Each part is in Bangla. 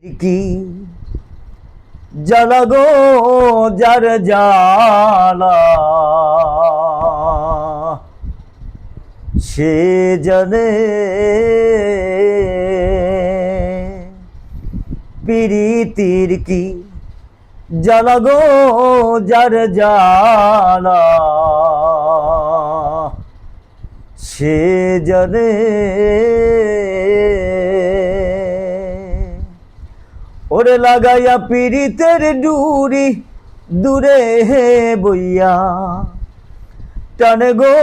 কি জ্বালা গো যার জ্বালা সে জানে প্রীতির কি জ্বালা গো যার জ্বালা সে জানে ওরে লাগাইয়া পীড়িতের ডুরি দূরে হে বইয়া টানে গো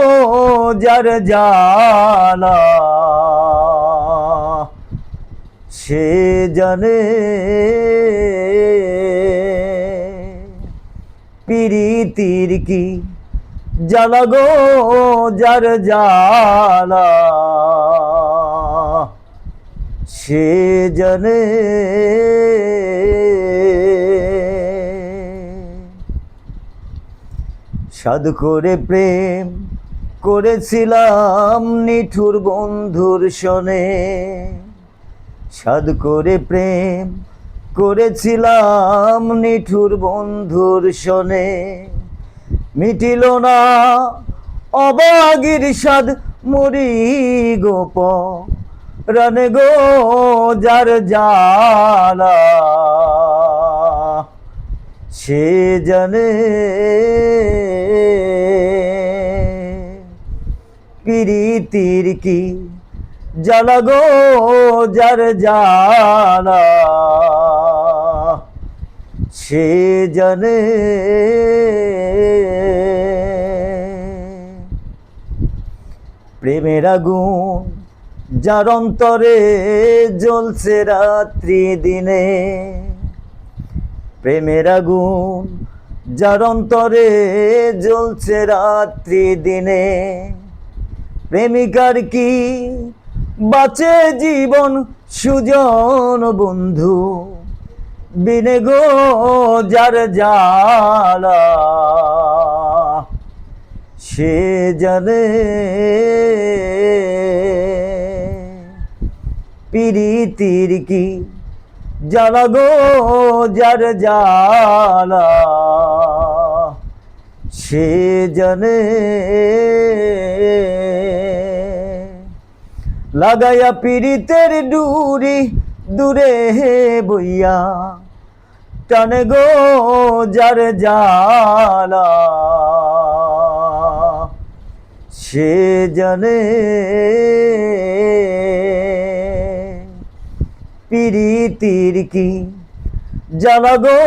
যার জ্বালা সে জানে প্রীতির কি জ্বালা গো যার জ্বালা সে জানে সাধ করে প্রেম করেছিলাম নিঠুর বন্ধুর সনে সাধ করে প্রেম করেছিলাম নিঠুর বন্ধুর সনে মিটিল না অবাগির সাধ মরি গোপ রানে গো যার জ্বালা সে জানে প্রীতির কি জ্বালা গো যার জ্বালা সে জানে প্রেমের আগুন যার অন্তরে জ্বলছে রাত্রি দিনে প্রেমের আগুন যার অন্তরে জ্বলছে রাত্রি দিনে প্রেমিকার কি বাঁচে জীবন সুজন বন্ধু বিনে গো যার জ্বালা সে জানে প্রীতির কি জ্বালা গো যার জ্বালা সে জানে লাগাইয়া পীড়িতের ডুরি দূরে হে বইয়া টানে গো যার জ্বালা সে জানে প্রীতির কি জ্বালা গো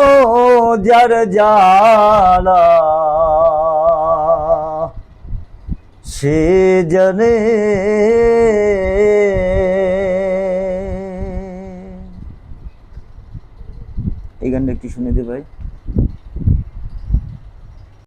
যার জ্বালা সে জানে এই গানটা একটু শুনে দে ভাই।